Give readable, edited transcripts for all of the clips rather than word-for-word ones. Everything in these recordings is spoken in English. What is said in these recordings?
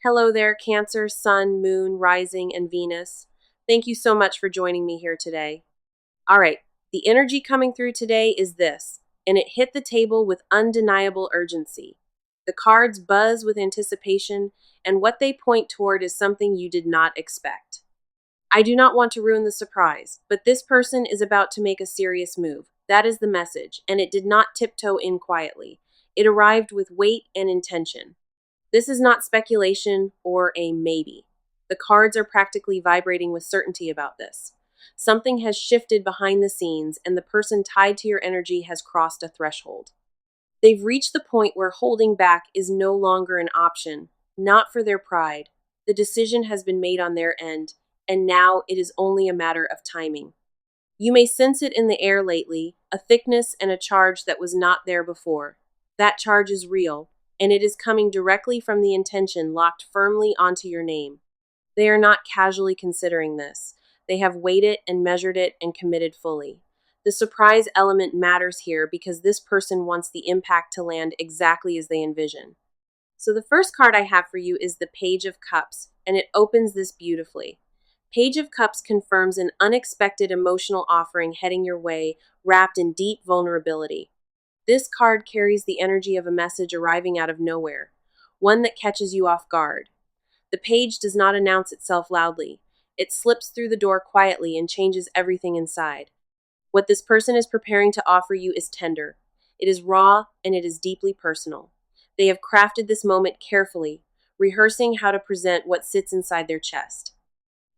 Hello there, Cancer, Sun, Moon, Rising, and Venus. Thank you so much for joining me here today. All right, the energy coming through today is this, and it hit the table with undeniable urgency. The cards buzz with anticipation, and what they point toward is something you did not expect. I do not want to ruin the surprise, but this person is about to make a serious move. That is the message, and it did not tiptoe in quietly. It arrived with weight and intention. This is not speculation or a maybe. The cards are practically vibrating with certainty about this. Something has shifted behind the scenes, and the person tied to your energy has crossed a threshold. They've reached the point where holding back is no longer an option, not for their pride. The decision has been made on their end, and now it is only a matter of timing. You may sense it in the air lately, a thickness and a charge that was not there before. That charge is real, and it is coming directly from the intention locked firmly onto your name. They are not casually considering this. They have weighed it and measured it and committed fully. The surprise element matters here because this person wants the impact to land exactly as they envision. So the first card I have for you is the Page of Cups, and it opens this beautifully. Page of Cups confirms an unexpected emotional offering heading your way, wrapped in deep vulnerability. This card carries the energy of a message arriving out of nowhere, one that catches you off guard. The page does not announce itself loudly. It slips through the door quietly and changes everything inside. What this person is preparing to offer you is tender. It is raw and it is deeply personal. They have crafted this moment carefully, rehearsing how to present what sits inside their chest.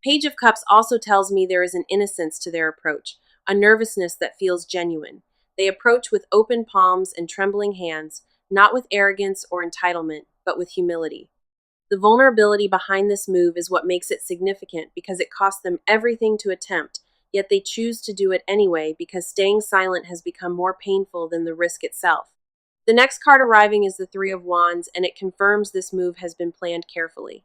Page of Cups also tells me there is an innocence to their approach, a nervousness that feels genuine. They approach with open palms and trembling hands, not with arrogance or entitlement, but with humility. The vulnerability behind this move is what makes it significant because it cost them everything to attempt, yet they choose to do it anyway because staying silent has become more painful than the risk itself. The next card arriving is the Three of Wands, and it confirms this move has been planned carefully.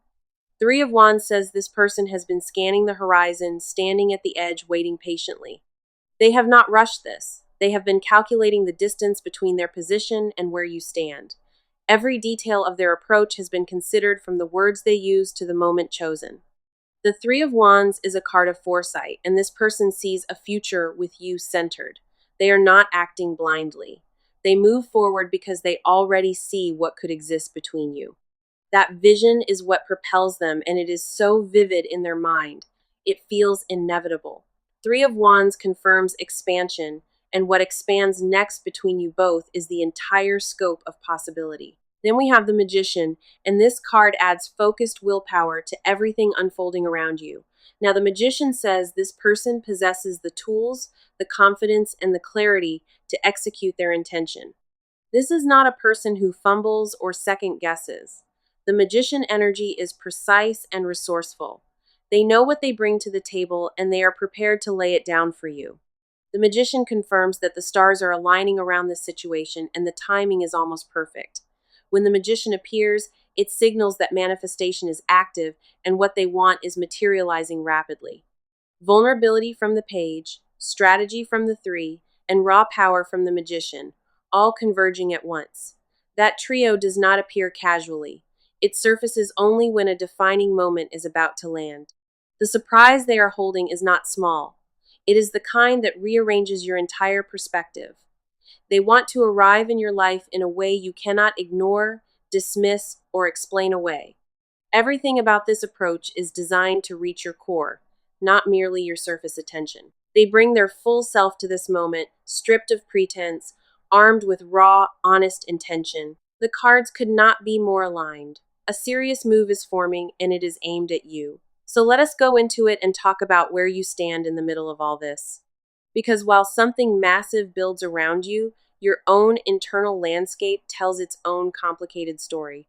Three of Wands says this person has been scanning the horizon, standing at the edge, waiting patiently. They have not rushed this. They have been calculating the distance between their position and where you stand. Every detail of their approach has been considered from the words they use to the moment chosen. The Three of Wands is a card of foresight, and this person sees a future with you centered. They are not acting blindly. They move forward because they already see what could exist between you. That vision is what propels them, and it is so vivid in their mind. It feels inevitable. Three of Wands confirms expansion, and what expands next between you both is the entire scope of possibility. Then we have the Magician, and this card adds focused willpower to everything unfolding around you. Now, the Magician says this person possesses the tools, the confidence, and the clarity to execute their intention. This is not a person who fumbles or second guesses. The Magician energy is precise and resourceful. They know what they bring to the table, and they are prepared to lay it down for you. The Magician confirms that the stars are aligning around this situation and the timing is almost perfect. When the Magician appears, it signals that manifestation is active and what they want is materializing rapidly. Vulnerability from the Page, strategy from the Three, and raw power from the Magician, all converging at once. That trio does not appear casually. It surfaces only when a defining moment is about to land. The surprise they are holding is not small. It is the kind that rearranges your entire perspective. They want to arrive in your life in a way you cannot ignore, dismiss, or explain away. Everything about this approach is designed to reach your core, not merely your surface attention. They bring their full self to this moment, stripped of pretense, armed with raw, honest intention. The cards could not be more aligned. A serious move is forming, and it is aimed at you. So let us go into it and talk about where you stand in the middle of all this. Because while something massive builds around you, your own internal landscape tells its own complicated story.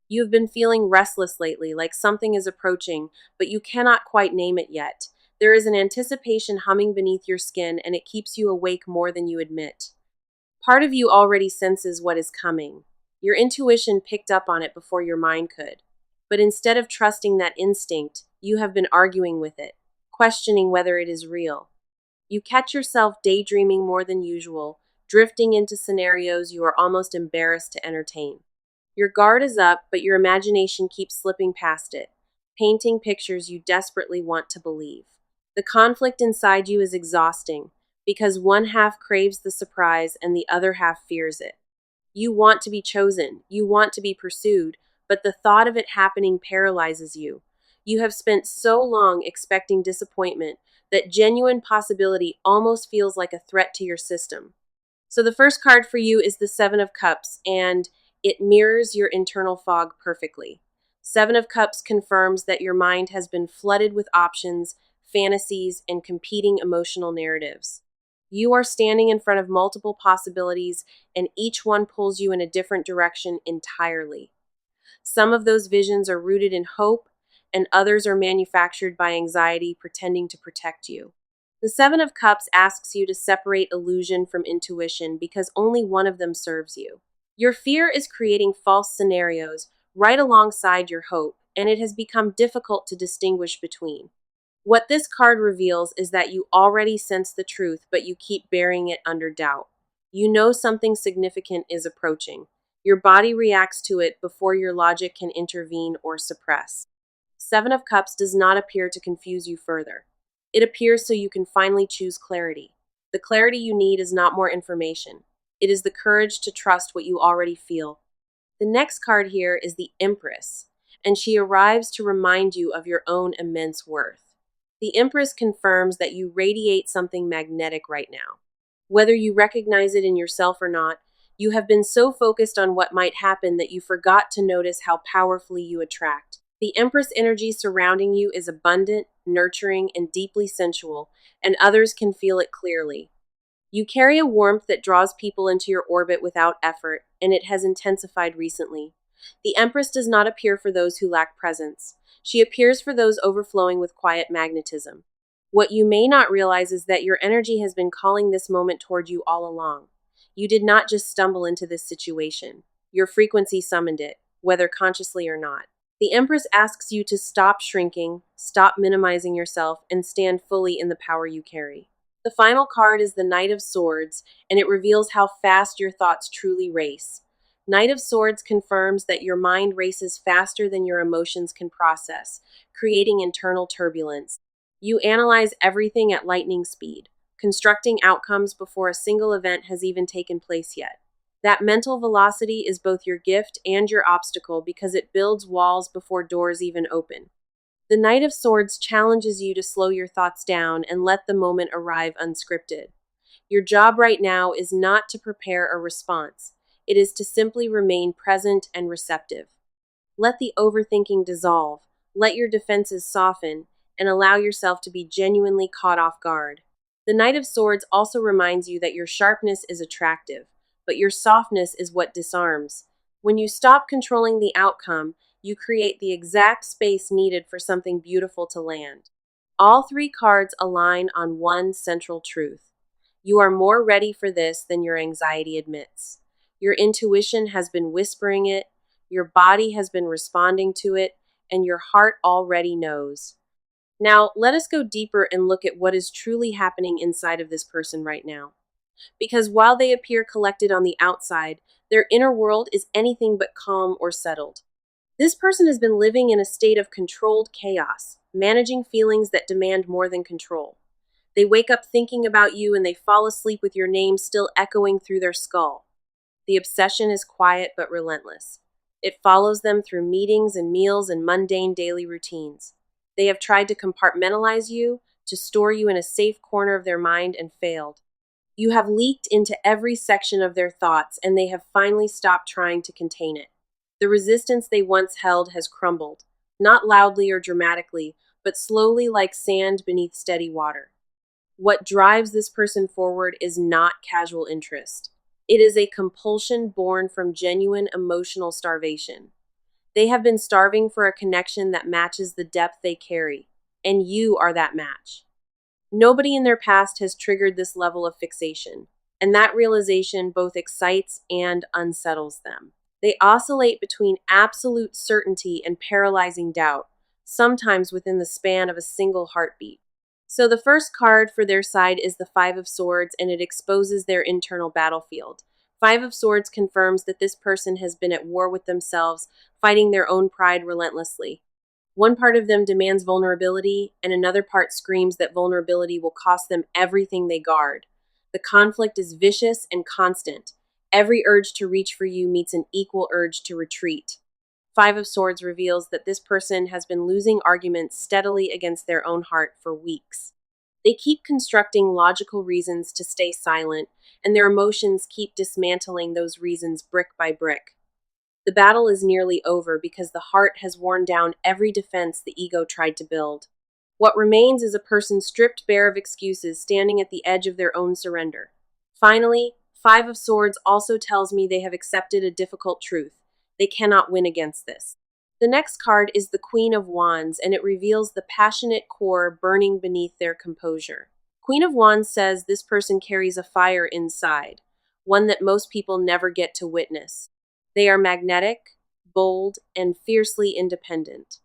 You have been feeling restless lately, like something is approaching, but you cannot quite name it yet. There is an anticipation humming beneath your skin, and it keeps you awake more than you admit. Part of you already senses what is coming. Your intuition picked up on it before your mind could. But instead of trusting that instinct, you have been arguing with it, questioning whether it is real. You catch yourself daydreaming more than usual, drifting into scenarios you are almost embarrassed to entertain. Your guard is up, but your imagination keeps slipping past it, painting pictures you desperately want to believe. The conflict inside you is exhausting because one half craves the surprise and the other half fears it. You want to be chosen, you want to be pursued, but the thought of it happening paralyzes you. You have spent so long expecting disappointment that genuine possibility almost feels like a threat to your system. So the first card for you is the Seven of Cups, and it mirrors your internal fog perfectly. Seven of Cups confirms that your mind has been flooded with options, fantasies, and competing emotional narratives. You are standing in front of multiple possibilities, and each one pulls you in a different direction entirely. Some of those visions are rooted in hope, and others are manufactured by anxiety pretending to protect you. The Seven of Cups asks you to separate illusion from intuition because only one of them serves you. Your fear is creating false scenarios right alongside your hope, and it has become difficult to distinguish between. What this card reveals is that you already sense the truth, but you keep burying it under doubt. You know something significant is approaching. Your body reacts to it before your logic can intervene or suppress. Seven of Cups does not appear to confuse you further. It appears so you can finally choose clarity. The clarity you need is not more information. It is the courage to trust what you already feel. The next card here is the Empress, and she arrives to remind you of your own immense worth. The Empress confirms that you radiate something magnetic right now. Whether you recognize it in yourself or not, you have been so focused on what might happen that you forgot to notice how powerfully you attract. The Empress energy surrounding you is abundant, nurturing, and deeply sensual, and others can feel it clearly. You carry a warmth that draws people into your orbit without effort, and it has intensified recently. The Empress does not appear for those who lack presence. She appears for those overflowing with quiet magnetism. What you may not realize is that your energy has been calling this moment toward you all along. You did not just stumble into this situation. Your frequency summoned it, whether consciously or not. The Empress asks you to stop shrinking, stop minimizing yourself, and stand fully in the power you carry. The final card is the Knight of Swords, and it reveals how fast your thoughts truly race. Knight of Swords confirms that your mind races faster than your emotions can process, creating internal turbulence. You analyze everything at lightning speed, constructing outcomes before a single event has even taken place yet. That mental velocity is both your gift and your obstacle because it builds walls before doors even open. The Knight of Swords challenges you to slow your thoughts down and let the moment arrive unscripted. Your job right now is not to prepare a response. It is to simply remain present and receptive. Let the overthinking dissolve, let your defenses soften, and allow yourself to be genuinely caught off guard. The Knight of Swords also reminds you that your sharpness is attractive, but your softness is what disarms. When you stop controlling the outcome, you create the exact space needed for something beautiful to land. All three cards align on one central truth. You are more ready for this than your anxiety admits. Your intuition has been whispering it, your body has been responding to it, and your heart already knows. Now, let us go deeper and look at what is truly happening inside of this person right now. Because while they appear collected on the outside, their inner world is anything but calm or settled. This person has been living in a state of controlled chaos, managing feelings that demand more than control. They wake up thinking about you and they fall asleep with your name still echoing through their skull. The obsession is quiet but relentless. It follows them through meetings and meals and mundane daily routines. They have tried to compartmentalize you, to store you in a safe corner of their mind, and failed. You have leaked into every section of their thoughts, and they have finally stopped trying to contain it. The resistance they once held has crumbled, not loudly or dramatically, but slowly like sand beneath steady water. What drives this person forward is not casual interest. It is a compulsion born from genuine emotional starvation. They have been starving for a connection that matches the depth they carry, and you are that match. Nobody in their past has triggered this level of fixation, and that realization both excites and unsettles them. They oscillate between absolute certainty and paralyzing doubt, sometimes within the span of a single heartbeat. So the first card for their side is the Five of Swords, and it exposes their internal battlefield. Five of Swords confirms that this person has been at war with themselves, fighting their own pride relentlessly. One part of them demands vulnerability, and another part screams that vulnerability will cost them everything they guard. The conflict is vicious and constant. Every urge to reach for you meets an equal urge to retreat. Five of Swords reveals that this person has been losing arguments steadily against their own heart for weeks. They keep constructing logical reasons to stay silent, and their emotions keep dismantling those reasons brick by brick. The battle is nearly over because the heart has worn down every defense the ego tried to build. What remains is a person stripped bare of excuses, standing at the edge of their own surrender. Finally, Five of Swords also tells me they have accepted a difficult truth. They cannot win against this. The next card is the Queen of Wands, and it reveals the passionate core burning beneath their composure. Queen of Wands says this person carries a fire inside, one that most people never get to witness. They are magnetic, bold, and fiercely independent.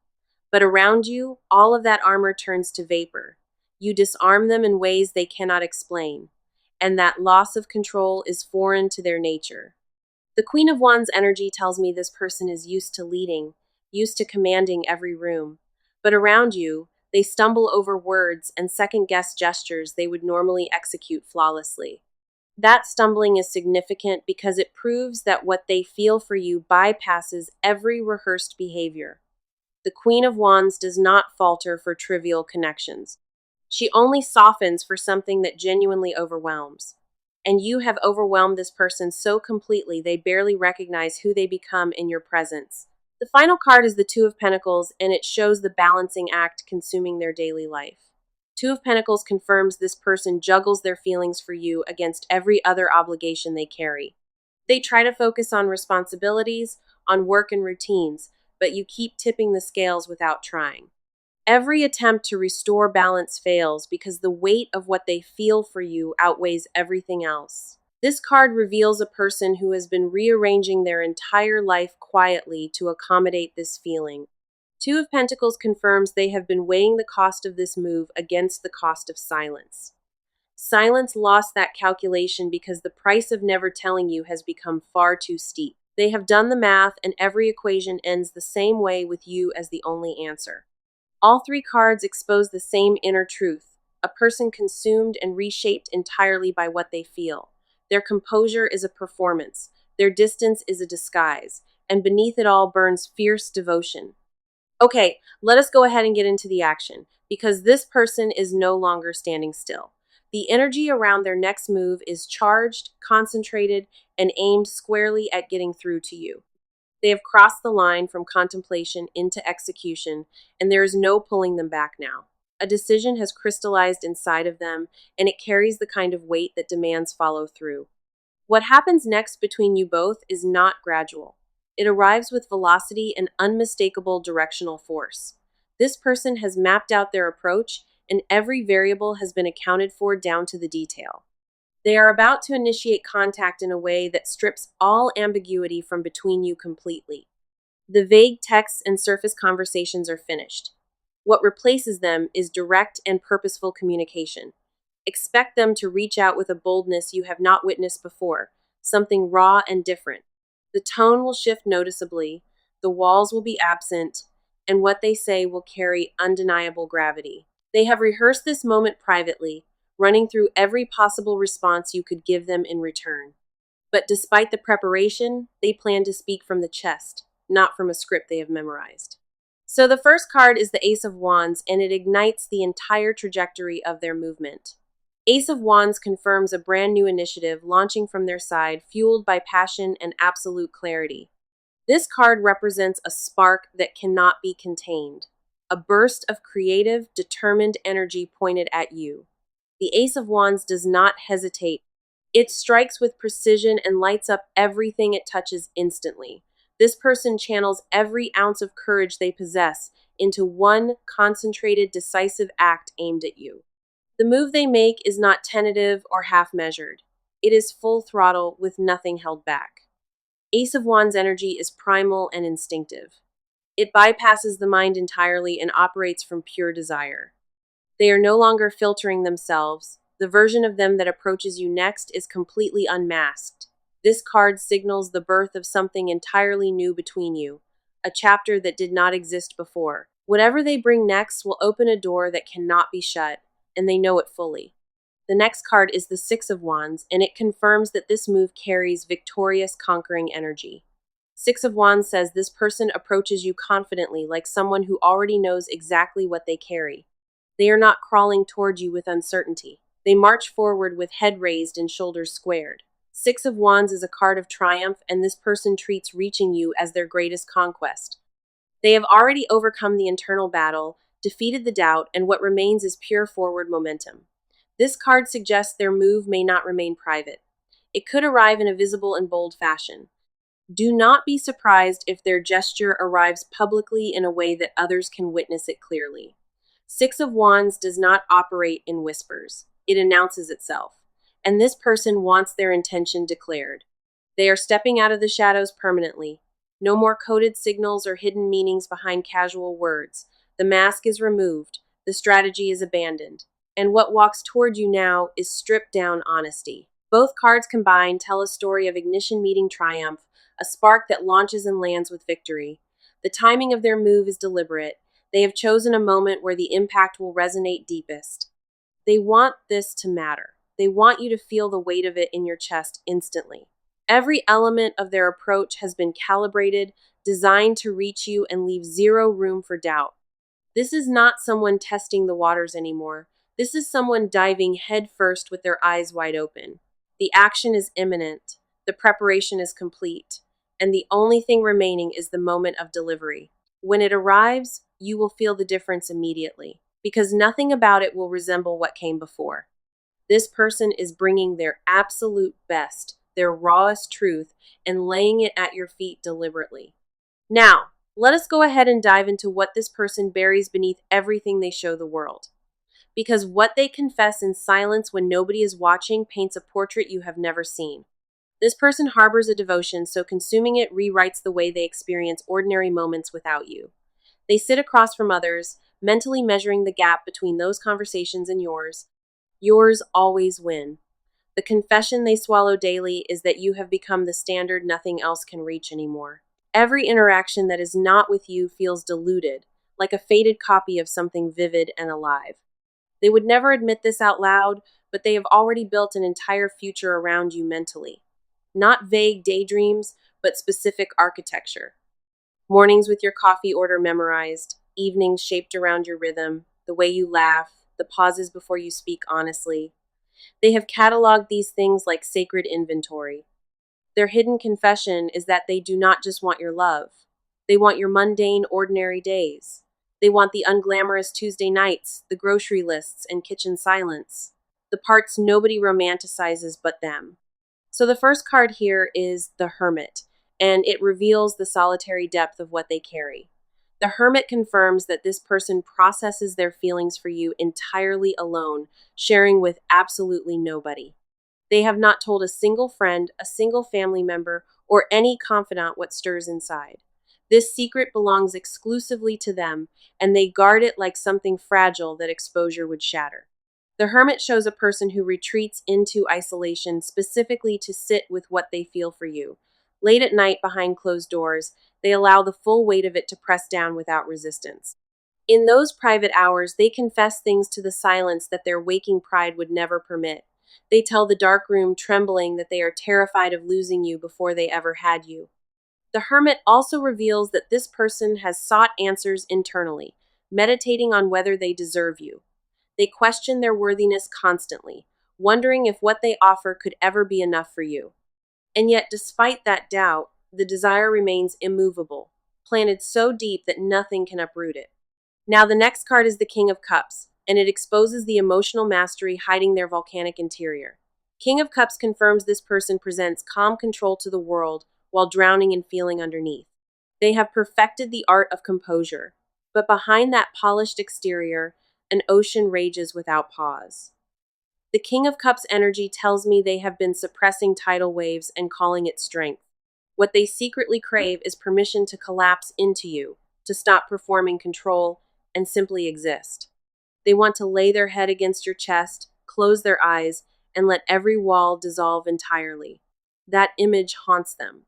But around you, all of that armor turns to vapor. You disarm them in ways they cannot explain, and that loss of control is foreign to their nature. The Queen of Wands energy tells me this person is used to leading, used to commanding every room. But around you, they stumble over words and second-guess gestures they would normally execute flawlessly. That stumbling is significant because it proves that what they feel for you bypasses every rehearsed behavior. The Queen of Wands does not falter for trivial connections. She only softens for something that genuinely overwhelms. And you have overwhelmed this person so completely they barely recognize who they become in your presence. The final card is the Two of Pentacles, and it shows the balancing act consuming their daily life. Two of Pentacles confirms this person juggles their feelings for you against every other obligation they carry. They try to focus on responsibilities, on work and routines, but you keep tipping the scales without trying. Every attempt to restore balance fails because the weight of what they feel for you outweighs everything else. This card reveals a person who has been rearranging their entire life quietly to accommodate this feeling. Two of Pentacles confirms they have been weighing the cost of this move against the cost of silence. Silence lost that calculation because the price of never telling you has become far too steep. They have done the math, and every equation ends the same way with you as the only answer. All three cards expose the same inner truth, a person consumed and reshaped entirely by what they feel. Their composure is a performance, their distance is a disguise, and beneath it all burns fierce devotion. Okay, let us go ahead and get into the action, because this person is no longer standing still. The energy around their next move is charged, concentrated, and aimed squarely at getting through to you. They have crossed the line from contemplation into execution, and there is no pulling them back now. A decision has crystallized inside of them, and it carries the kind of weight that demands follow through. What happens next between you both is not gradual. It arrives with velocity and unmistakable directional force. This person has mapped out their approach, and every variable has been accounted for down to the detail. They are about to initiate contact in a way that strips all ambiguity from between you completely. The vague texts and surface conversations are finished. What replaces them is direct and purposeful communication. Expect them to reach out with a boldness you have not witnessed before, something raw and different. The tone will shift noticeably, the walls will be absent, and what they say will carry undeniable gravity. They have rehearsed this moment privately, running through every possible response you could give them in return. But despite the preparation, they plan to speak from the chest, not from a script they have memorized. So the first card is the Ace of Wands, and it ignites the entire trajectory of their movement. Ace of Wands confirms a brand new initiative launching from their side, fueled by passion and absolute clarity. This card represents a spark that cannot be contained, a burst of creative, determined energy pointed at you. The Ace of Wands does not hesitate. It strikes with precision and lights up everything it touches instantly. This person channels every ounce of courage they possess into one concentrated, decisive act aimed at you. The move they make is not tentative or half-measured. It is full throttle with nothing held back. Ace of Wands energy is primal and instinctive. It bypasses the mind entirely and operates from pure desire. They are no longer filtering themselves. The version of them that approaches you next is completely unmasked. This card signals the birth of something entirely new between you, a chapter that did not exist before. Whatever they bring next will open a door that cannot be shut, and they know it fully. The next card is the Six of Wands, and it confirms that this move carries victorious, conquering energy. Six of Wands says this person approaches you confidently, like someone who already knows exactly what they carry. They are not crawling toward you with uncertainty. They march forward with head raised and shoulders squared. Six of Wands is a card of triumph, and this person treats reaching you as their greatest conquest. They have already overcome the internal battle, defeated the doubt, and what remains is pure forward momentum. This card suggests their move may not remain private. It could arrive in a visible and bold fashion. Do not be surprised if their gesture arrives publicly in a way that others can witness it clearly. Six of Wands does not operate in whispers. It announces itself. And this person wants their intention declared. They are stepping out of the shadows permanently. No more coded signals or hidden meanings behind casual words. The mask is removed. The strategy is abandoned. And what walks toward you now is stripped down honesty. Both cards combined tell a story of ignition meeting triumph, a spark that launches and lands with victory. The timing of their move is deliberate. They have chosen a moment where the impact will resonate deepest. They want this to matter. They want you to feel the weight of it in your chest instantly. Every element of their approach has been calibrated, designed to reach you and leave zero room for doubt. This is not someone testing the waters anymore. This is someone diving headfirst with their eyes wide open. The action is imminent, the preparation is complete, and the only thing remaining is the moment of delivery. When it arrives, you will feel the difference immediately, because nothing about it will resemble what came before. This person is bringing their absolute best, their rawest truth, and laying it at your feet deliberately. Now, let us go ahead and dive into what this person buries beneath everything they show the world. Because what they confess in silence when nobody is watching paints a portrait you have never seen. This person harbors a devotion, so consuming it rewrites the way they experience ordinary moments without you. They sit across from others, mentally measuring the gap between those conversations and yours. Yours always win. The confession they swallow daily is that you have become the standard nothing else can reach anymore. Every interaction that is not with you feels diluted, like a faded copy of something vivid and alive. They would never admit this out loud, but they have already built an entire future around you mentally. Not vague daydreams, but specific architecture. Mornings with your coffee order memorized, evenings shaped around your rhythm, the way you laugh, the pauses before you speak honestly. They have cataloged these things like sacred inventory. Their hidden confession is that they do not just want your love. They want your mundane, ordinary days. They want the unglamorous Tuesday nights, the grocery lists, and kitchen silence. The parts nobody romanticizes but them. So the first card here is the Hermit, and it reveals the solitary depth of what they carry. The Hermit confirms that this person processes their feelings for you entirely alone, sharing with absolutely nobody. They have not told a single friend, a single family member, or any confidant what stirs inside. This secret belongs exclusively to them, and they guard it like something fragile that exposure would shatter. The Hermit shows a person who retreats into isolation specifically to sit with what they feel for you. Late at night behind closed doors, they allow the full weight of it to press down without resistance. In those private hours, they confess things to the silence that their waking pride would never permit. They tell the dark room trembling that they are terrified of losing you before they ever had you. The Hermit also reveals that this person has sought answers internally, meditating on whether they deserve you. They question their worthiness constantly, wondering if what they offer could ever be enough for you. And yet, despite that doubt, the desire remains immovable, planted so deep that nothing can uproot it. Now, the next card is the King of Cups, and it exposes the emotional mastery hiding their volcanic interior. King of Cups confirms this person presents calm control to the world while drowning in feeling underneath. They have perfected the art of composure, but behind that polished exterior, an ocean rages without pause. The King of Cups energy tells me they have been suppressing tidal waves and calling it strength. What they secretly crave is permission to collapse into you, to stop performing control, and simply exist. They want to lay their head against your chest, close their eyes, and let every wall dissolve entirely. that image haunts them.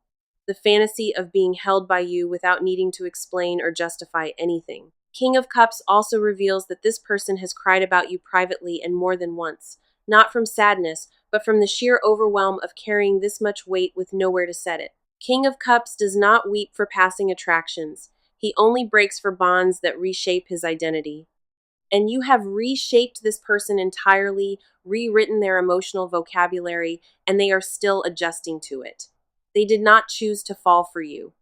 The fantasy of being held by you without needing to explain or justify anything. King of Cups also reveals that this person has cried about you privately and more than once, not from sadness, but from the sheer overwhelm of carrying this much weight with nowhere to set it. King of Cups does not weep for passing attractions. He only breaks for bonds that reshape his identity. And you have reshaped this person entirely, rewritten their emotional vocabulary, and they are still adjusting to it. They did not choose to fall for you.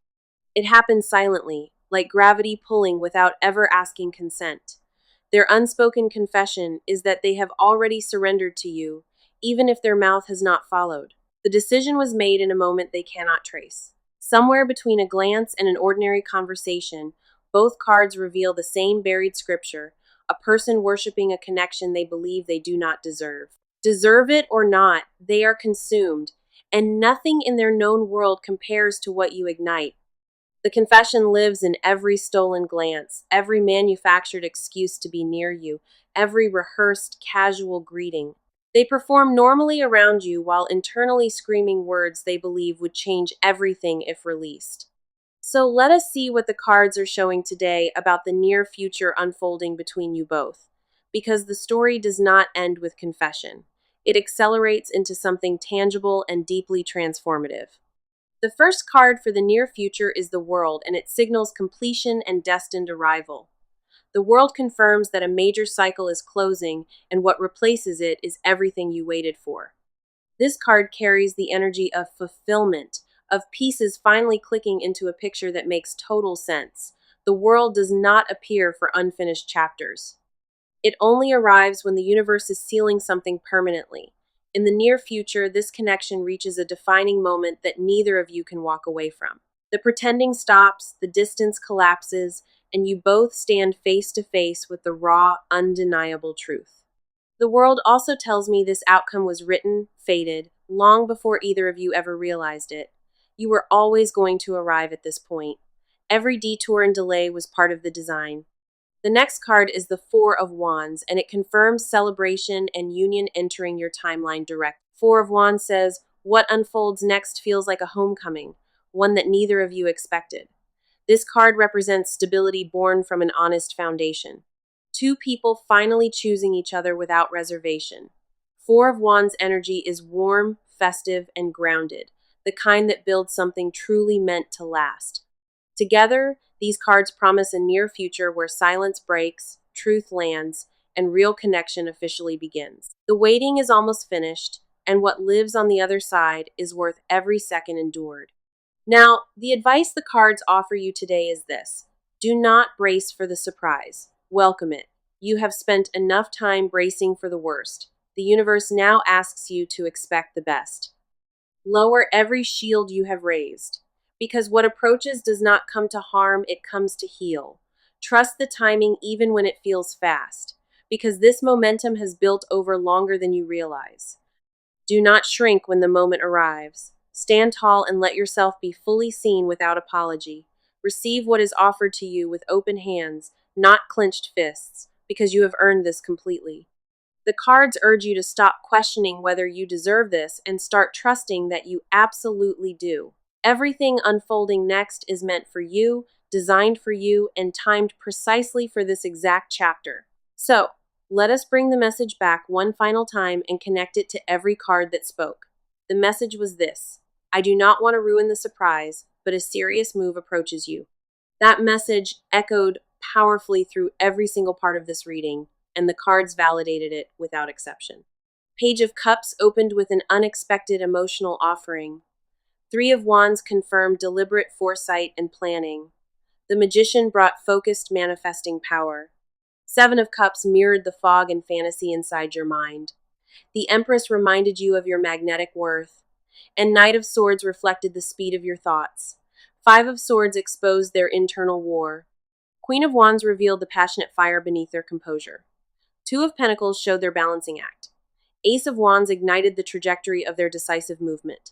It happened silently, like gravity pulling without ever asking consent. Their unspoken confession is that they have already surrendered to you, even if their mouth has not followed. The decision was made in a moment they cannot trace. Somewhere between a glance and an ordinary conversation, both cards reveal the same buried scripture: a person worshiping a connection they believe they do not deserve. Deserve it or not, they are consumed, and nothing in their known world compares to what you ignite. The confession lives in every stolen glance, every manufactured excuse to be near you, every rehearsed casual greeting. They perform normally around you while internally screaming words they believe would change everything if released. So let us see what the cards are showing today about the near future unfolding between you both. Because the story does not end with confession. It accelerates into something tangible and deeply transformative. The first card for the near future is the World, and it signals completion and destined arrival. The World confirms that a major cycle is closing, and what replaces it is everything you waited for. This card carries the energy of fulfillment, of pieces finally clicking into a picture that makes total sense. The World does not appear for unfinished chapters. It only arrives when the universe is sealing something permanently. In the near future, this connection reaches a defining moment that neither of you can walk away from. The pretending stops, the distance collapses, and you both stand face to face with the raw, undeniable truth. The World also tells me this outcome was written, fated, long before either of you ever realized it. You were always going to arrive at this point. Every detour and delay was part of the design. The next card is the Four of Wands, and it confirms celebration and union entering your timeline direct. Four of Wands says, what unfolds next feels like a homecoming, one that neither of you expected. This card represents stability born from an honest foundation. Two people finally choosing each other without reservation. Four of Wands energy is warm, festive, and grounded, the kind that builds something truly meant to last. Together, these cards promise a near future where silence breaks, truth lands, and real connection officially begins. The waiting is almost finished, and what lives on the other side is worth every second endured. Now, the advice the cards offer you today is this: do not brace for the surprise. Welcome it. You have spent enough time bracing for the worst. The universe now asks you to expect the best. Lower every shield you have raised. Because what approaches does not come to harm, it comes to heal. Trust the timing even when it feels fast, because this momentum has built over longer than you realize. Do not shrink when the moment arrives. Stand tall and let yourself be fully seen without apology. Receive what is offered to you with open hands, not clenched fists, because you have earned this completely. The cards urge you to stop questioning whether you deserve this and start trusting that you absolutely do. Everything unfolding next is meant for you, designed for you, and timed precisely for this exact chapter. So, let us bring the message back one final time and connect it to every card that spoke. The message was this: I do not want to ruin the surprise, but a serious move approaches you. That message echoed powerfully through every single part of this reading, and the cards validated it without exception. Page of Cups opened with an unexpected emotional offering. Three of Wands confirmed deliberate foresight and planning. The Magician brought focused manifesting power. Seven of Cups mirrored the fog and fantasy inside your mind. The Empress reminded you of your magnetic worth. And Knight of Swords reflected the speed of your thoughts. Five of Swords exposed their internal war. Queen of Wands revealed the passionate fire beneath their composure. Two of Pentacles showed their balancing act. Ace of Wands ignited the trajectory of their decisive movement.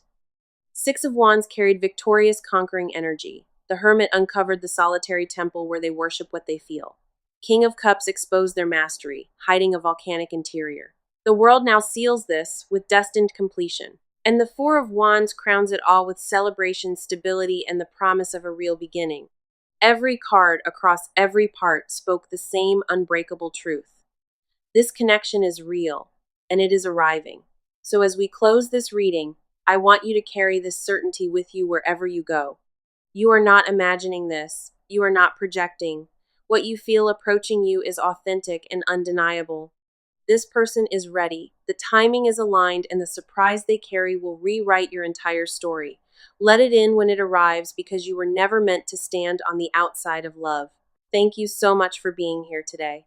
Six of Wands carried victorious, conquering energy. The Hermit uncovered the solitary temple where they worship what they feel. King of Cups exposed their mastery, hiding a volcanic interior. The World now seals this with destined completion. And the Four of Wands crowns it all with celebration, stability, and the promise of a real beginning. Every card across every part spoke the same unbreakable truth. This connection is real, and it is arriving. So as we close this reading, I want you to carry this certainty with you wherever you go. You are not imagining this. You are not projecting. What you feel approaching you is authentic and undeniable. This person is ready. The timing is aligned, and the surprise they carry will rewrite your entire story. Let it in when it arrives because you were never meant to stand on the outside of love. Thank you so much for being here today.